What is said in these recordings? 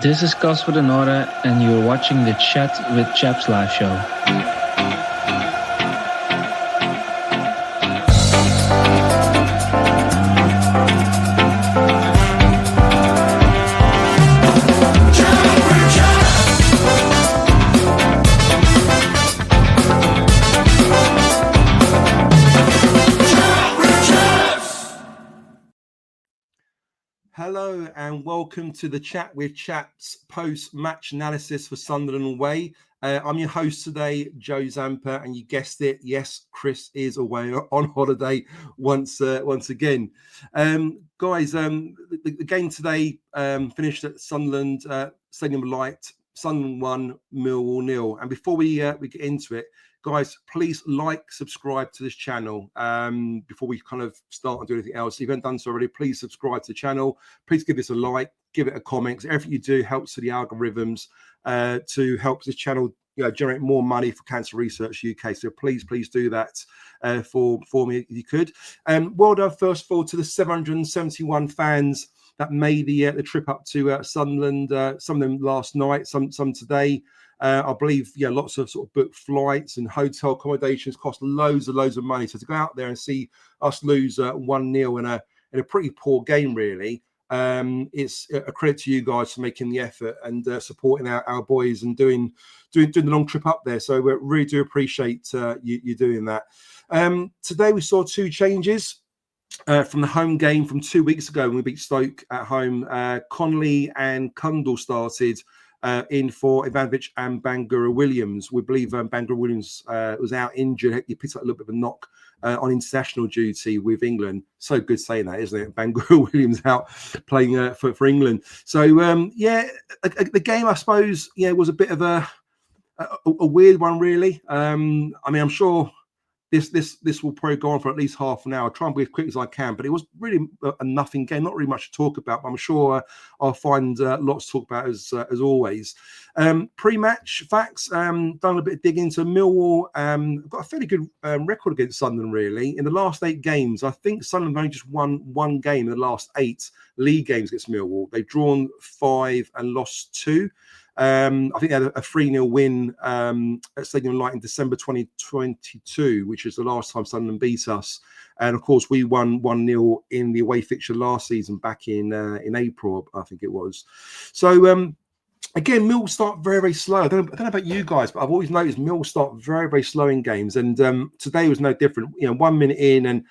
This is Casper de Nora, and you're watching the Chat with Chaps live show. Hello and welcome to the Chat with Chaps post-match analysis for Sunderland away. I'm your host today, Joe Zampa, and you guessed it, yes, Chris is away on holiday once again. Guys, the game today finished at Sunderland Stadium Light. Sunderland 1, Millwall 0. And before we get into it, guys, please like, subscribe to this channel before we kind of start and do anything else. If you haven't done so already, please subscribe to the channel. Please give this a like, give it a comment. Everything you do helps to the algorithms to help this channel generate more money for Cancer Research UK. So please do that for me if you could. Well done, first of all, to the 771 fans that made the trip up to Sunderland. Some of them last night, some today. I believe, lots of sort of booked flights and hotel accommodations cost loads of money. So to go out there and see us lose 1-0 in a pretty poor game, really, it's a credit to you guys for making the effort and supporting our boys and doing the long trip up there. So we really do appreciate you doing that. Today we saw two changes. From the home game from 2 weeks ago when we beat Stoke at home. Connolly and Kundle started in for Ivanovic and Bangura Williams. We believe Bangura Williams was out injured. He picked up a little bit of a knock on international duty with England. So good saying that, isn't it? Bangura Williams out playing for England. So, the game, I suppose, was a bit of a weird one, really. I'm sure this will probably go on for at least half an hour. I'll try and be as quick as I can, but it was really a nothing game, not really much to talk about, but I'm sure I'll find lots to talk about as always. Pre-match facts, done a bit of digging into Millwall. Got a fairly good record against Sunderland, really. In the last 8 games, I think Sunderland only just won 1 game in the last 8 league games against Millwall. They've drawn 5 and lost 2. I think they had a 3-0 win at Stadium Light in December 2022, which is the last time Sunderland beat us. And of course, we won 1-0 in the away fixture last season back in April, I think it was. So again, Mill start very, very slow. I don't know about you guys, but I've always noticed Mill start very, very slow in games. And today was no different. 1 minute in and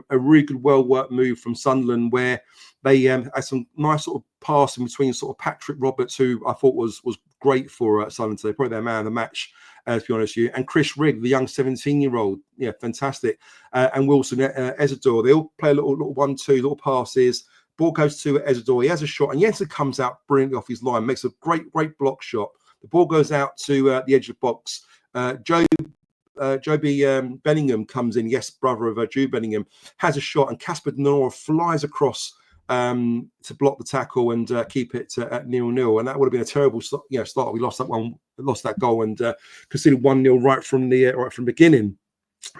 a really good, well-worked move from Sunderland where they had some nice sort of passing between sort of Patrick Roberts, who I thought was great for Sunderland today, probably their man of the match, to be honest with you, and Chris Rigg, the young 17-year-old, fantastic, and Wilson Ezador. They all play a little 1-2, little passes. Ball goes to Ezador. He has a shot, and Jensen comes out brilliantly off his line, makes a great block shot. The ball goes out to the edge of the box. Joby Bellingham comes in, brother of Jude Bellingham, has a shot, and Casper de Nora flies across to block the tackle and keep it at 0-0, and that would have been a terrible start. We lost that goal and conceded 1-0 right from the beginning.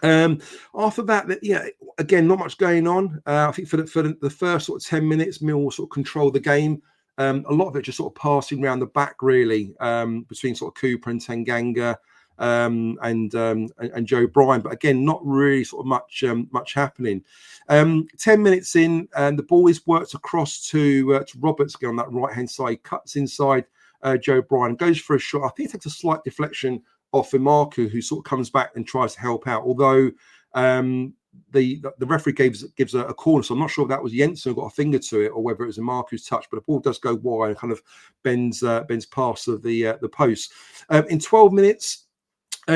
After that, again, not much going on. I think for the first sort of 10 minutes, Millwall sort of controlled the game. A lot of it just sort of passing around the back, really, between sort of Cooper and Tanganga. And Joe Bryan, but again, not really sort of much happening. 10 minutes in, and the ball is worked across to Roberts again on that right hand side, cuts inside Joe Bryan, goes for a shot. I think it takes a slight deflection off Imarku, who sort of comes back and tries to help out. Although the referee gives a corner, so I'm not sure if that was Jensen who got a finger to it or whether it was Imarku's touch. But the ball does go wide and kind of bends past of the post. In 12 minutes.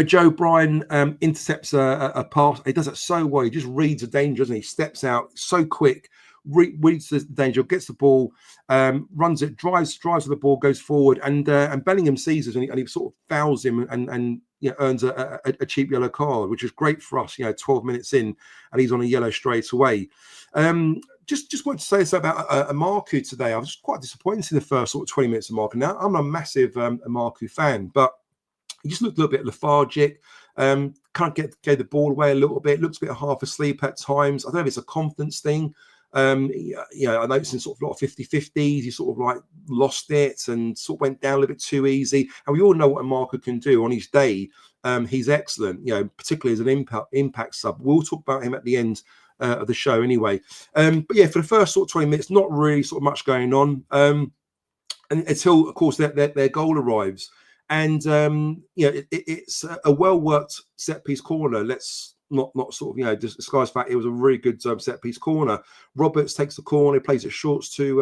Joe Bryan intercepts a pass. He does it so well. He just reads the danger, doesn't he? Steps out so quick, reads the danger, gets the ball, runs it, drives with the ball, goes forward, and Bellingham sees it and he sort of fouls him and earns a cheap yellow card, which is great for us. 12 minutes in, and he's on a yellow straight away. Just wanted to say something about Imarku today. I was quite disappointed in the first sort of 20 minutes of Imarku. Now, I'm a massive Imarku fan, but he just looked a little bit lethargic, can't get the ball away a little bit, looks a bit half asleep at times. I don't know if it's a confidence thing. I noticed in sort of a lot of 50-50s, he sort of like lost it and sort of went down a little bit too easy. And we all know what a marker can do on his day. He's excellent, particularly as an impact sub. We'll talk about him at the end of the show anyway. But yeah, for the first sort of 20 minutes, not really sort of much going on. And until, of course, their goal arrives. And, it's a well-worked set-piece corner. Let's not sort of, disguise the fact it was a really good set-piece corner. Roberts takes the corner, plays it shorts to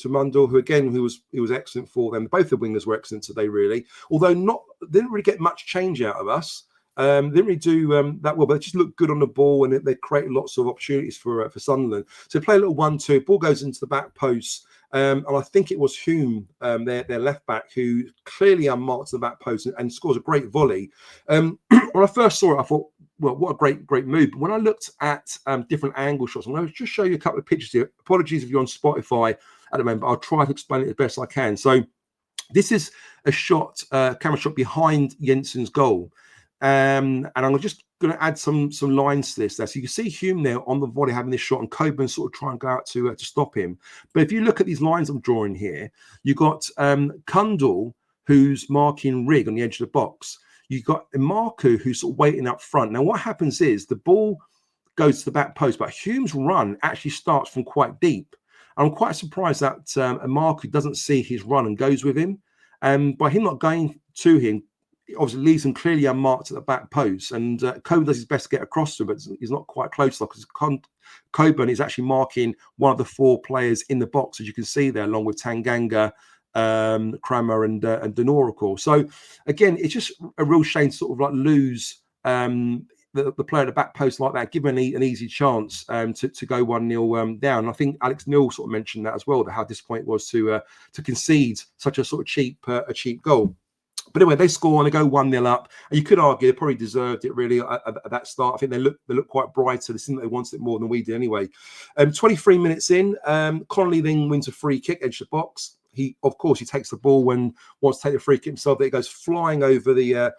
Mundell, who was excellent for them. Both the wingers were excellent today, really. Although didn't really get much change out of us. Didn't really do that well, but they just looked good on the ball, and they created lots of opportunities for Sunderland. So play a little 1-2. Ball goes into the back post. And I think it was Hume, their left back, who clearly unmarked the back post and scores a great volley. When I first saw it, I thought, well, what a great move. But when I looked at different angle shots, I'm going to just show you a couple of pictures here. Apologies if you're on Spotify at the moment, but I'll try to explain it as best I can. So this is a shot, camera shot behind Jensen's goal. And I'm just going to add some lines to this there. So you can see Hume there on the volley having this shot, and Coburn sort of try and go out to stop him. But if you look at these lines I'm drawing here, you've got Kundal, who's marking Rigg on the edge of the box. You've got Marku, who's sort of waiting up front. Now, what happens is the ball goes to the back post, but Hume's run actually starts from quite deep. And I'm quite surprised that Marku doesn't see his run and goes with him. And by him not going to him, obviously leaves him clearly unmarked at the back post, and Coburn does his best to get across to him, but he's not quite close enough because Coburn is actually marking one of the four players in the box, as you can see there, along with Tanganga, Kramer, and Denor, of course. So again, it's just a real shame to sort of like lose the player at the back post like that, give him an easy chance to go 1-0 down. I think Alex Neil sort of mentioned that as well, that how disappointing it was to concede such a sort of cheap goal. But anyway, they score and they go 1-0 up. And you could argue they probably deserved it really at that start. I think they look quite brighter. They seemed like they wanted it more than we did anyway. 23 minutes in, Connolly then wins a free kick, edge of the box. He takes the ball and wants to take the free kick himself, but it goes flying over the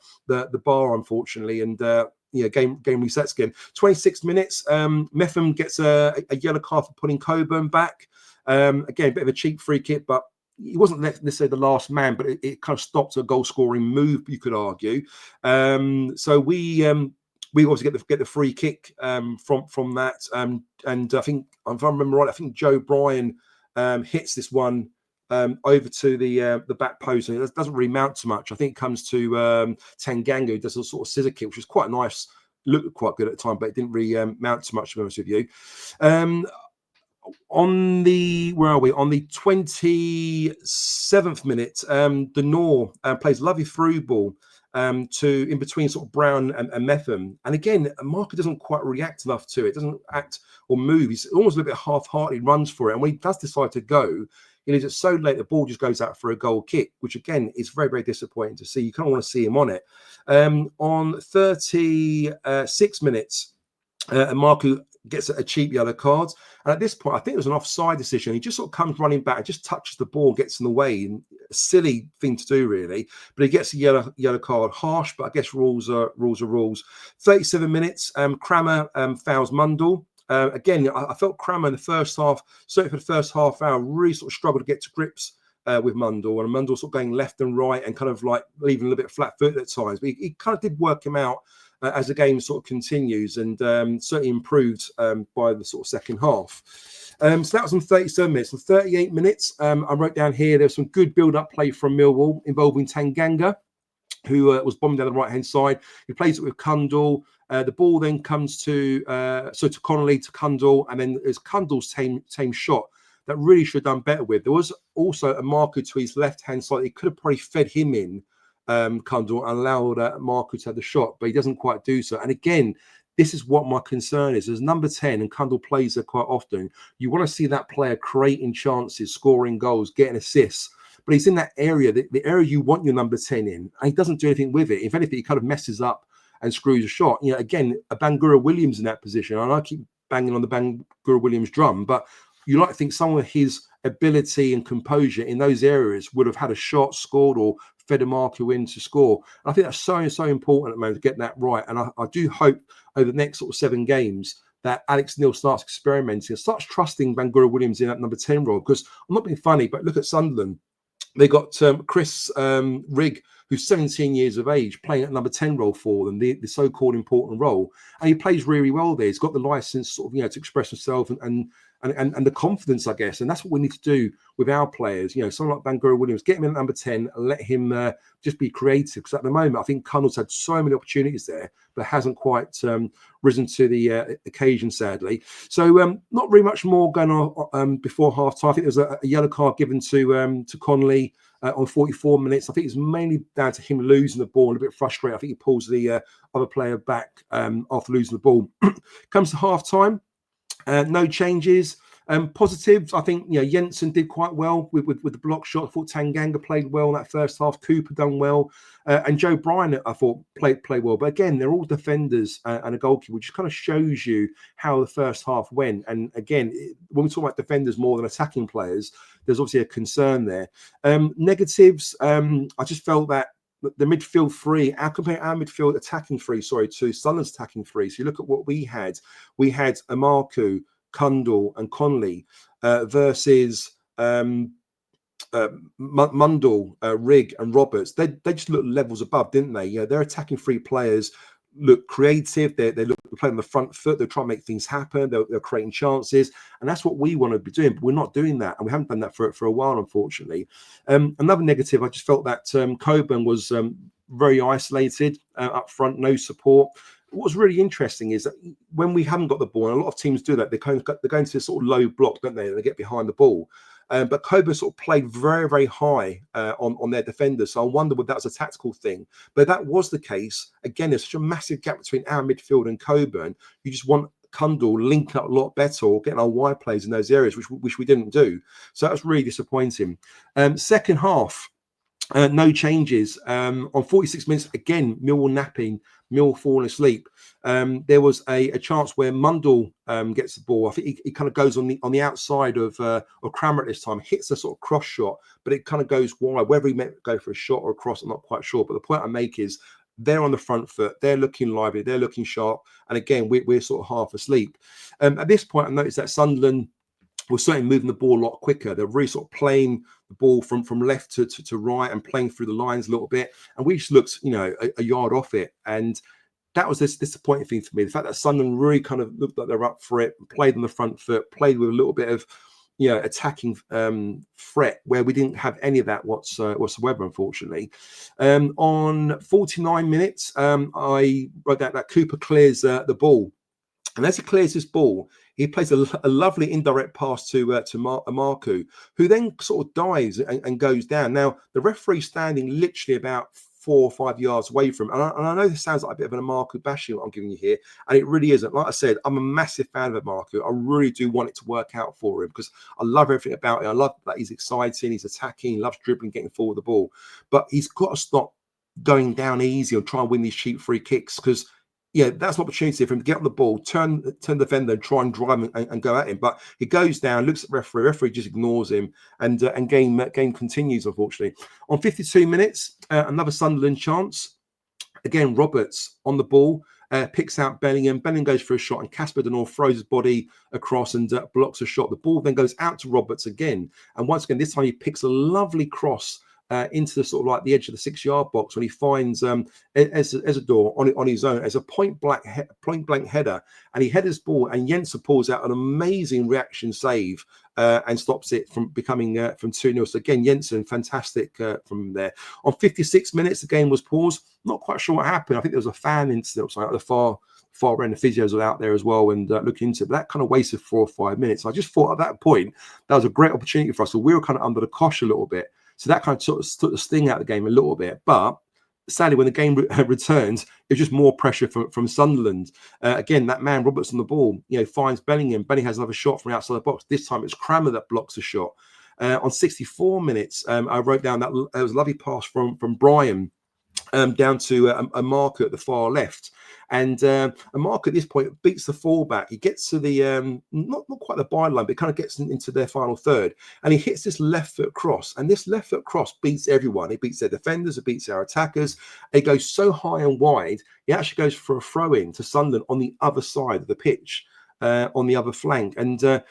bar, unfortunately, and game resets again. 26 minutes, Metham gets a yellow card for putting Coburn back. Again, a bit of a cheap free kick, but he wasn't necessarily the last man, but it kind of stopped a goal-scoring move, you could argue. So we obviously get the free kick from that, and I think, if I remember right, I think Joe Bryan hits this one over to the back post, and it doesn't really mount to much. I think it comes to Tanganga, who does a sort of scissor kick, which is quite nice, looked quite good at the time, but it didn't really mount to much, to be honest with you. On the 27th minute, Denor plays a lovely through ball to in between sort of Brown and Metham, and again, Marker doesn't quite react enough to it, doesn't act or move. He's almost a little bit half-hearted, runs for it, and when he does decide to go, he leaves it so late the ball just goes out for a goal kick, which again is very, very disappointing to see. You kind of want to see him on it. On 36 minutes, Marku gets a cheap yellow card, and at this point I think it was an offside decision. He just sort of comes running back and just touches the ball, gets in the way, and a silly thing to do really, but he gets a yellow card. Harsh, but I guess rules are rules. 37 minutes, Kramer fouls Mundell. Again, I felt Kramer in the first half, certainly for the first half hour, really sort of struggled to get to grips with Mundell, and Mundell sort of going left and right and kind of like leaving a little bit flat-footed at times, but he kind of did work him out as the game sort of continues, and certainly improved by the sort of second half. So that was on 37 minutes. On 38 minutes, I wrote down here, there's some good build-up play from Millwall involving Tanganga, who was bombing down the right-hand side. He plays it with Kundal. The ball then comes to Connolly, to Kundal, and then there's Kundal's tame shot that really should have done better with. There was also a marker to his left-hand side. He could have probably fed him in, Kundal, and allowed Marku to have the shot, but he doesn't quite do so. And again, this is what my concern is. As number 10, and Kundal plays there quite often, you want to see that player creating chances, scoring goals, getting assists. But he's in that area, the area you want your number 10 in, and he doesn't do anything with it. If anything, he kind of messes up and screws a shot. Again, a Bangura Williams in that position, and I keep banging on the Bangura Williams drum, but you like to think someone with his ability and composure in those areas would have had a shot, scored, or fed a Marku in to score. And I think that's so important at the moment to get that right. And I do hope over the next sort of 7 games that Alex Neil starts experimenting and starts trusting Bangura Williams in that number 10 role. Because I'm not being funny, but look at Sunderland. They got Chris Rigg, who's 17 years of age, playing at number 10 role for them, the so-called important role. And he plays really well there. He's got the license sort of, to express himself and the confidence, I guess. And that's what we need to do with our players. Someone like Bangura Williams, get him in at number 10 and let him just be creative. Because at the moment, I think Connell's had so many opportunities there, but hasn't quite risen to the occasion, sadly. So not really much more going on before half time. I think there was a yellow card given to Connolly on 44 minutes. I think it's mainly down to him losing the ball and a bit frustrated. I think he pulls the other player back after losing the ball. Comes to half time. No changes. Positives, I think Jensen did quite well with the block shot. I thought Tanganga played well in that first half. Cooper done well, and Joe Bryan I thought played well. But again, they're all defenders and a goalkeeper, which kind of shows you how the first half went. And again, when we talk about defenders more than attacking players, there's obviously a concern there. Negatives, I just felt that the midfield three, compare our midfield attacking three, to Sunderland's attacking three. So you look at what we had. We had Amarku, Kundal and Connolly versus Mundell, Rigg and Roberts. They just look levels above, didn't they? They're attacking three players, look creative. They play on the front foot. They're trying to make things happen. They're creating chances, and that's what we want to be doing. But we're not doing that, and we haven't done that for a while, unfortunately. Another negative, I just felt that Coburn was very isolated up front, no support. What's really interesting is that when we haven't got the ball, and a lot of teams do that, they're going to this sort of low block, don't they? They get behind the ball. But Coburn sort of played very, very high on their defenders. So I wonder whether that was a tactical thing. But if that was the case, again, there's such a massive gap between our midfield and Coburn. You just want Kundal linking up a lot better or getting our wide players in those areas, which we didn't do. So that was really disappointing. Second half, no changes. On 46 minutes, again, Millwall napping, Millwall falling asleep. There was a chance where Mundell gets the ball. I think he kind of goes on the outside of Crammer at this time, hits a sort of cross shot, but it kind of goes wide. Whether he meant to go for a shot or a cross, I'm not quite sure. But the point I make is they're on the front foot, they're looking lively, they're looking sharp, and again, we're sort of half asleep. At this point, I noticed that Sunderland was certainly moving the ball a lot quicker. They're really sort of playing the ball from left to right and playing through the lines a little bit. And we just looked, a yard off it. And that was this disappointing thing for me. The fact that Sunderland really kind of looked like they're up for it, played on the front foot, played with a little bit of, attacking threat where we didn't have any of that whatsoever, unfortunately. On 49 minutes, I wrote that Cooper clears the ball. And as he clears this ball, he plays a lovely indirect pass to Amarku, who then sort of dives and goes down. Now, the referee's standing literally about 4 or 5 yards away from him. And I know this sounds like a bit of an Amarku bashing what I'm giving you here, and it really isn't. Like I said, I'm a massive fan of Amarku. I really do want it to work out for him because I love everything about it. I love that he's exciting, he's attacking, he loves dribbling, getting forward the ball. But he's got to stop going down easy or try and win these cheap free kicks because that's an opportunity for him to get on the ball, turn the defender, and try and drive him and go at him. But he goes down, looks at the referee just ignores him, and game continues, unfortunately. On 52 minutes, another Sunderland chance. Again, Roberts on the ball, picks out Bellingham. Bellingham goes for a shot, and Casper Denor throws his body across and blocks a shot. The ball then goes out to Roberts again. And once again, this time he picks a lovely cross into the sort of like the edge of the 6-yard box when he finds Ezador on his own as a point blank header, and he headers ball, and Jensen pulls out an amazing reaction save and stops it from becoming from 2-0. So again, Jensen fantastic from there. On 56 minutes, the game was paused. Not quite sure what happened. I think there was a fan incident at the far end. The physios are out there as well and looking into it. But that kind of wasted 4 or 5 minutes. I just thought at that point that was a great opportunity for us. So we were kind of under the cosh a little bit. So that kind of sort of took the sting out of the game a little bit. But sadly, when the game returns, it was just more pressure from Sunderland. Again, that man, Roberts on the ball, finds Bellingham. Bellingham has another shot from outside the box. This time it's Crammer that blocks the shot. On 64 minutes, I wrote down that there was a lovely pass from Brian down to a marker at the far left. And a marker at this point beats the fullback. He gets to the, not quite the byline, but kind of gets into their final third. And he hits this left foot cross. And this left foot cross beats everyone. It beats their defenders. It beats our attackers. It goes so high and wide, it actually goes for a throw-in to Sunderland on the other side of the pitch. on the other flank. And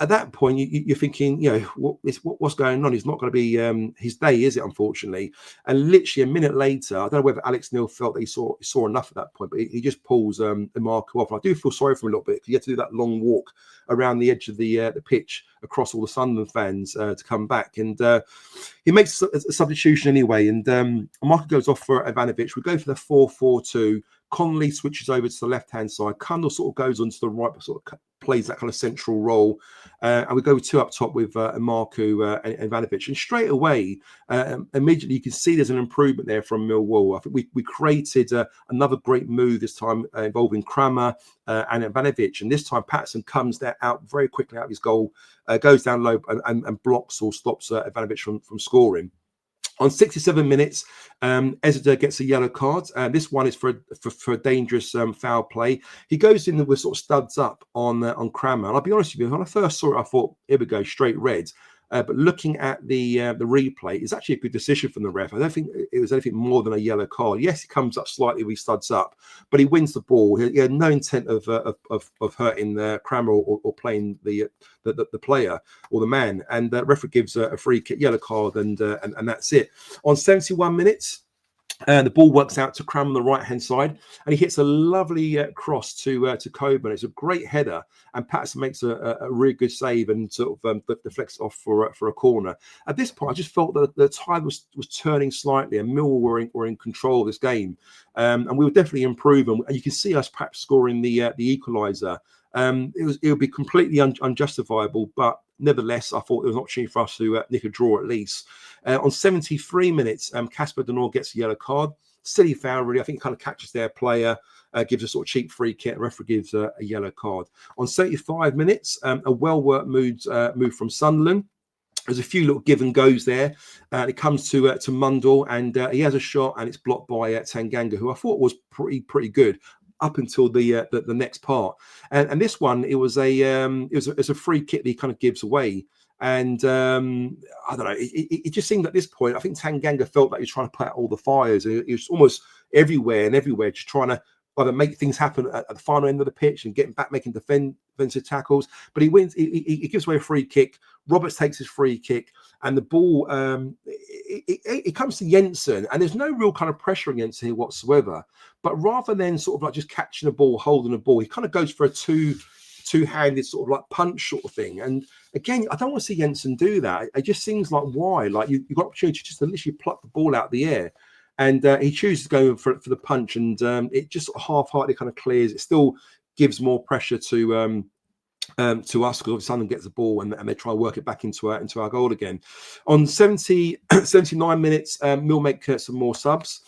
at that point, you're thinking, what's going on? It's not going to be his day, is it? Unfortunately, and literally a minute later, I don't know whether Alex Neil felt that he saw enough at that point, but he just pulls Marco off. And I do feel sorry for him a little bit because he had to do that long walk around the edge of the pitch across all the Sunderland fans to come back, and he makes a substitution anyway. And Marco goes off for Ivanovic. We go for the 4-4-2. Connolly switches over to the left-hand side. Kundal sort of goes onto the right, but sort of plays that kind of central role. And we go 2 up top with Marku and Ivanovic. And straight away, immediately, you can see there's an improvement there from Millwall. I think we created another great move this time involving Kramer and Ivanovic. And this time, Patterson comes there out very quickly out of his goal, goes down low and blocks or stops Ivanovic from scoring. On 67 minutes, Ezra gets a yellow card. This one is for a dangerous foul play. He goes in with sort of studs up on Kramer. And I'll be honest with you, when I first saw it, I thought, here we go, straight red. But looking at the replay, it's actually a good decision from the ref. I don't think it was anything more than a yellow card. Yes, he comes up slightly, he studs up, but he wins the ball. He had no intent of hurting Kramer or playing the player or the man. And the referee gives a free kick, yellow card, and that's it. On 71 minutes. The ball works out to Cram on the right-hand side, and he hits a lovely cross to Coburn. It's a great header, and Patterson makes a really good save and sort of deflects off for a corner. At this point, I just felt that the tide was turning slightly, and Millwall were in control of this game, and we were definitely improving. And you can see us perhaps scoring the equaliser. It would be completely unjustifiable, but nevertheless, I thought there was an opportunity for us to nick a draw at least. On 73 minutes, Casper Denor gets a yellow card. Silly foul, really. I think he kind of catches their player, gives a sort of cheap free kick. The referee gives a yellow card. On 75 minutes, a well-worked move from Sunderland. There's a few little give and goes there. It comes to Mundell, and he has a shot, and it's blocked by Tanganga, who I thought was pretty good up until the next part. And this one, it was a free kick that he kind of gives away. And I don't know, it just seemed at this point, I think Tanganga felt like he was trying to put out all the fires. He was almost everywhere, just trying to either make things happen at the final end of the pitch and getting back, making defensive tackles. But he wins. He gives away a free kick. Roberts takes his free kick, and the ball it comes to Jensen, and there's no real kind of pressure on Jensen here whatsoever. But rather than sort of like just catching the ball, holding the ball, he kind of goes for a two-handed sort of like punch sort of thing. And again, I don't want to see Jensen do that. It just seems like, why? Like you've got opportunity just to literally pluck the ball out of the air. And he chooses to go for the punch, and it just sort of half-heartedly kind of clears. It still gives more pressure to us, because obviously Sunderland gets the ball and they try to work it back into our goal again. On 79 minutes, Mill make some more subs.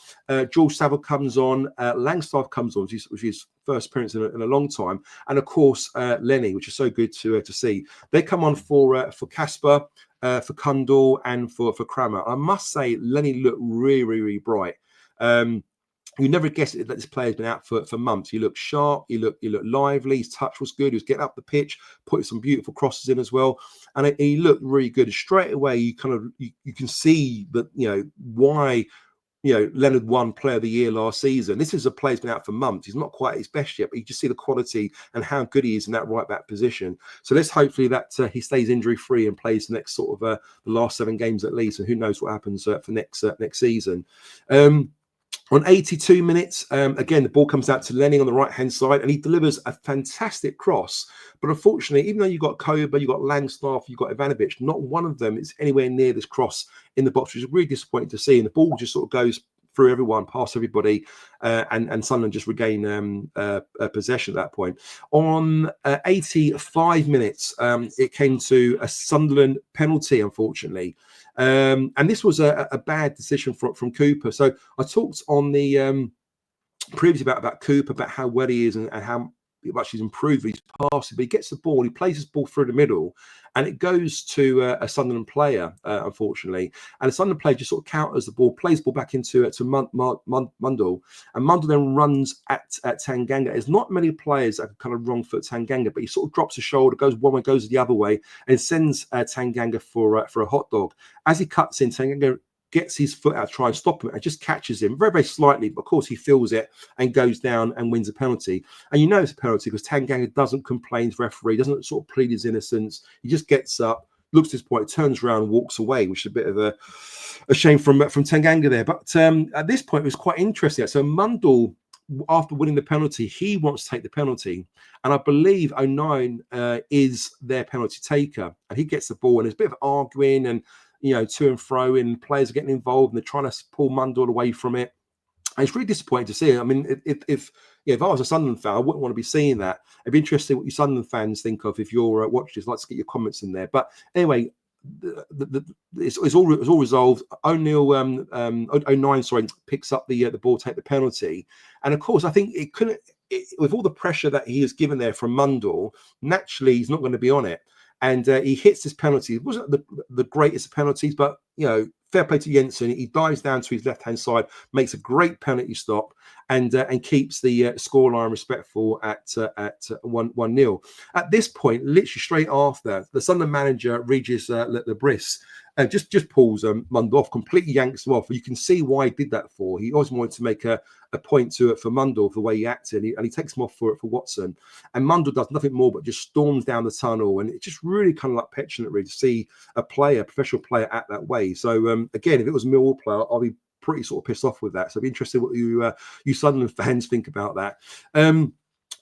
George Saville comes on, Langstaff comes on, which is his first appearance in a long time, and of course Lenny, which is so good to see. They come on for Casper, for Kundal, and for Kramer. I must say, Lenny looked really bright. You never guess it that this player's been out for months. He looked sharp, he looked lively, his touch was good, he was getting up the pitch, putting some beautiful crosses in as well, and he looked really good. Straight away, you can see that, why Leonard won Player of the Year last season. This is a player who's been out for months. He's not quite at his best yet, but you just see the quality and how good he is in that right back position. So let's hopefully that he stays injury free and plays the next sort of the last 7 games at least, and who knows what happens for next season. On 82 minutes, again, the ball comes out to Lenny on the right-hand side, and he delivers a fantastic cross. But unfortunately, even though you've got Koba, you've got Langstaff, you've got Ivanovic, not one of them is anywhere near this cross in the box, which is really disappointing to see. And the ball just sort of goes through everyone, past everybody, and Sunderland just regain possession at that point. On 85 minutes, it came to a Sunderland penalty, unfortunately. And this was a bad decision from Cooper. So I talked on the previously about Cooper, about how well he is and how much he's improved his passing. But he gets the ball, he plays his ball through the middle, and it goes to a Sunderland player, unfortunately. And the Sunderland player just sort of counters the ball, plays the ball back into Mundell, and Mundell then runs at Tanganga. There's not many players that can kind of wrong foot Tanganga, but he sort of drops a shoulder, goes one way, goes the other way, and sends Tanganga for a hot dog. As he cuts in, Tanganga gets his foot out to try and stop him and just catches him very, very slightly. But of course, he feels it and goes down and wins a penalty. And you know it's a penalty because Tanganga doesn't complain to the referee, doesn't sort of plead his innocence. He just gets up, looks at his point, turns around and walks away, which is a bit of a shame from Tanganga there. But at this point, it was quite interesting. So Mundell, after winning the penalty, he wants to take the penalty. And I believe 09 is their penalty taker. And he gets the ball, and there's a bit of arguing and, to and fro, and players are getting involved, and they're trying to pull Mundell away from it. And it's really disappointing to see. I mean, if I was a Sunderland fan, I wouldn't want to be seeing that. It'd be interesting what you Sunderland fans think of if you're watching this. I'd like to get your comments in there. But anyway, it's all resolved. O'Neill 09 picks up the ball, take the penalty, and of course I think it couldn't, with all the pressure that he is given there from Mundell, naturally he's not going to be on it, and he hits this penalty. It wasn't the greatest of penalties, but fair play to Jensen. He dives down to his left hand side, makes a great penalty stop, and keeps the scoreline respectful at 1-0. At this point, literally straight after, the Sunderland manager Regis Lebris just pulls Mundell off, completely yanks him off. You can see why he did that for. He always wanted to make a point to it for Mundell for the way he acted, and he takes him off for Watson. And Mundell does nothing more but just storms down the tunnel, and it's just really kind of like petulant really to see a professional player act that way. So again, if it was a Millwall player, I'll be pretty sort of pissed off with that. So I'd be interested what you Sunderland fans think about that. So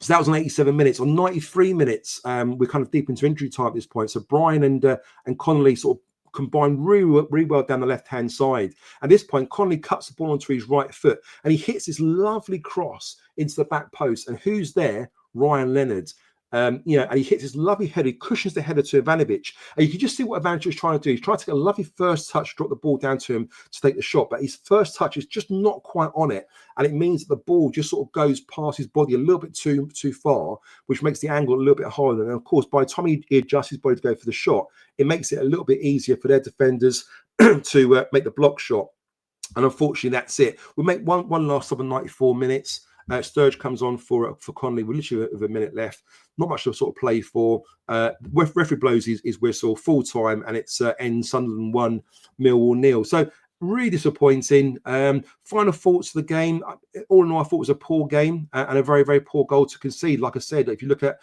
that was on 87 minutes. On 93 minutes, we're kind of deep into injury time at this point. So Brian and Connolly sort of combined really well down the left-hand side. At this point, Connolly cuts the ball onto his right foot, and he hits this lovely cross into the back post. And who's there? Ryan Leonard. And he hits this lovely header. He cushions the header to Ivanovic. And you can just see what Ivanovic is trying to do. He's trying to get a lovely first touch, drop the ball down to him to take the shot. But his first touch is just not quite on it. And it means that the ball just sort of goes past his body a little bit too far, which makes the angle a little bit higher. And of course, by the time he adjusts his body to go for the shot, it makes it a little bit easier for their defenders to make the block shot. And unfortunately, that's it. We make one last stop in 94 minutes. Sturge comes on for Connolly. We're literally with a minute left. Not much to sort of play for. Referee blows his whistle, full time, and it's ends Sunderland 1, Millwall 0. So really disappointing. Final thoughts of the game. All in all, I thought it was a poor game and a very, very poor goal to concede. Like I said, if you look at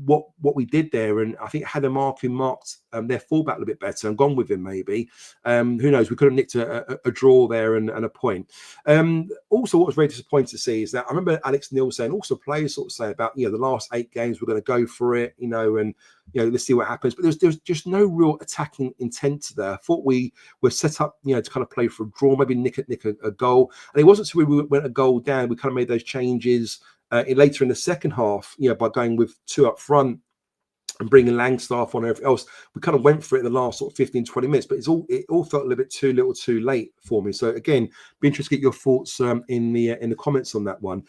what we did there, and I think had a mark who marked their fullback a little bit better and gone with him maybe, who knows, we could have nicked a draw there and a point. Also, what was very disappointing to see is that I remember Alex Neil saying, also players sort of say about the last 8 games we're going to go for it, and let's see what happens. But there was just no real attacking intent to there. I thought we were set up to kind of play for a draw, maybe nick a goal, and it wasn't until we went a goal down we kind of made those changes later in the second half, by going with 2 up front and bringing Langstaff on and everything else. We kind of went for it in the last sort of 15, 20 minutes, but it all felt a little bit too little too late for me. So again, be interested to get your thoughts in the comments on that one.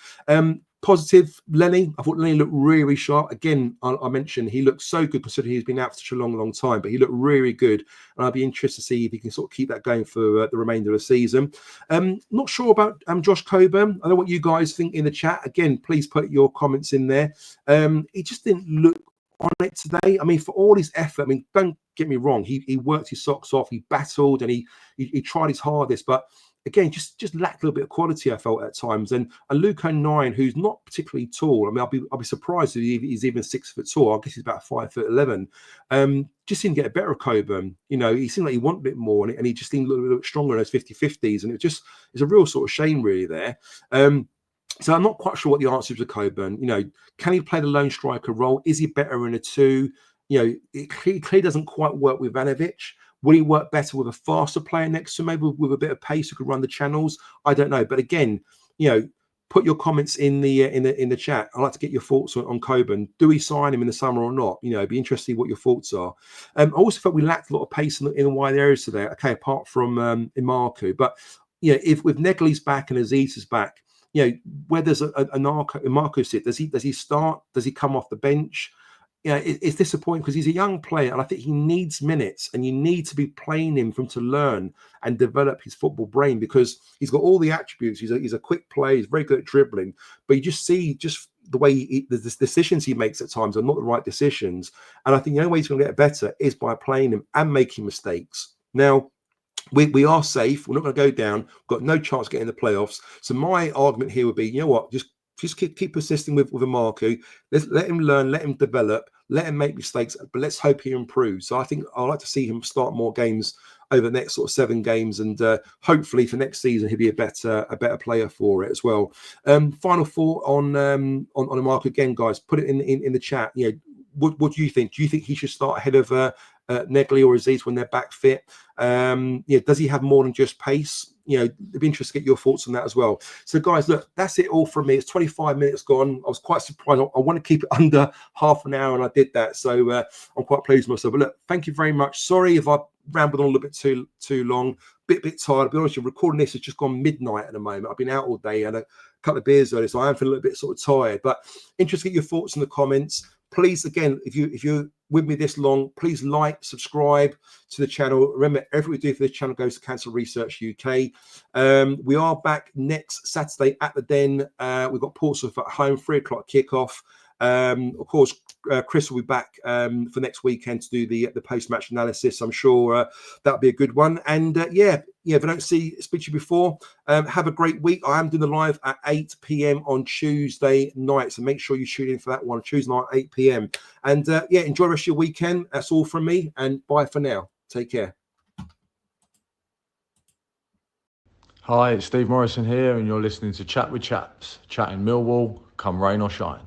Positive, Lenny. I thought Lenny looked really, really sharp. Again, I mentioned he looked so good considering he's been out for such a long time, but he looked really good. And I'd be interested to see if he can sort of keep that going for the remainder of the season. Not sure about Josh Coburn. I don't know what you guys think in the chat. Again, please put your comments in there. He just didn't look on it today. I mean, for all his effort, I mean, don't get me wrong. He worked his socks off. He battled and he tried his hardest, but again, just lacked a little bit of quality, I felt at times. And Luke 09, who's not particularly tall. I mean, I'll be surprised if he's even 6 foot tall. I guess he's about 5'11". Just seemed to get better at Coburn. He seemed like he wanted a bit more, and he just seemed a little bit stronger in those 50-50s. And it's a real sort of shame, really, there. So I'm not quite sure what the answer is to Coburn. Can he play the lone striker role? Is he better in a 2? It clearly doesn't quite work with Ivanovic. Will he work better with a faster player next to him, maybe with a bit of pace who could run the channels? I don't know. But again, put your comments in the chat. I'd like to get your thoughts on Coburn. Do we sign him in the summer or not? It'd be interesting what your thoughts are. I also felt we lacked a lot of pace in the wide areas today. Okay, apart from Imarku. But if with Negley's back and Aziz's back, where there's a Marco sit, does he start? Does he come off the bench? It's disappointing because he's a young player, and I think he needs minutes, and you need to be playing him for him to learn and develop his football brain, because he's got all the attributes. He's a quick player. He's very good at dribbling, but you just see the way the decisions he makes at times are not the right decisions. And I think the only way he's going to get better is by playing him and making mistakes. Now, we are safe. We're not going to go down. We've got no chance of getting the playoffs. So my argument here would be, you know what, just keep persisting with Marku. Let him learn, let him develop, let him make mistakes, but let's hope he improves. So I think I'd like to see him start more games over the next sort of 7 games, and hopefully for next season he'll be a better player for it as well. Final thought on Marku again, guys. Put it in the chat. You know, what do you think? Do you think he should start ahead of Negley or Aziz when they're back fit? Does he have more than just pace? It'd be interesting to get your thoughts on that as well. So, guys, look, that's it all from me. It's 25 minutes gone. I was quite surprised. I want to keep it under half an hour, and I did that. So I'm quite pleased with myself. But look, thank you very much. Sorry if I rambled on a little bit too long. Bit tired. I'll be honest, recording this has just gone midnight at the moment. I've been out all day and a couple of beers earlier, so I am feeling a little bit sort of tired. But interested to get your thoughts in the comments. Please, again, if you're with me this long, please like, subscribe to the channel. Remember, everything we do for this channel goes to Cancer Research UK. We are back next Saturday at the Den. We've got Portsmouth at home, 3:00 kickoff. Of course, Chris will be back for next weekend to do the post-match analysis. I'm sure that'll be a good one. And if I don't speak to you before, have a great week. I am doing the live at 8 p.m. on Tuesday night, so make sure you tune in for that one, Tuesday night, 8 p.m. And enjoy the rest of your weekend. That's all from me, and bye for now. Take care. Hi, it's Steve Morrison here, and you're listening to Chat with Chaps, chatting Millwall, come rain or shine.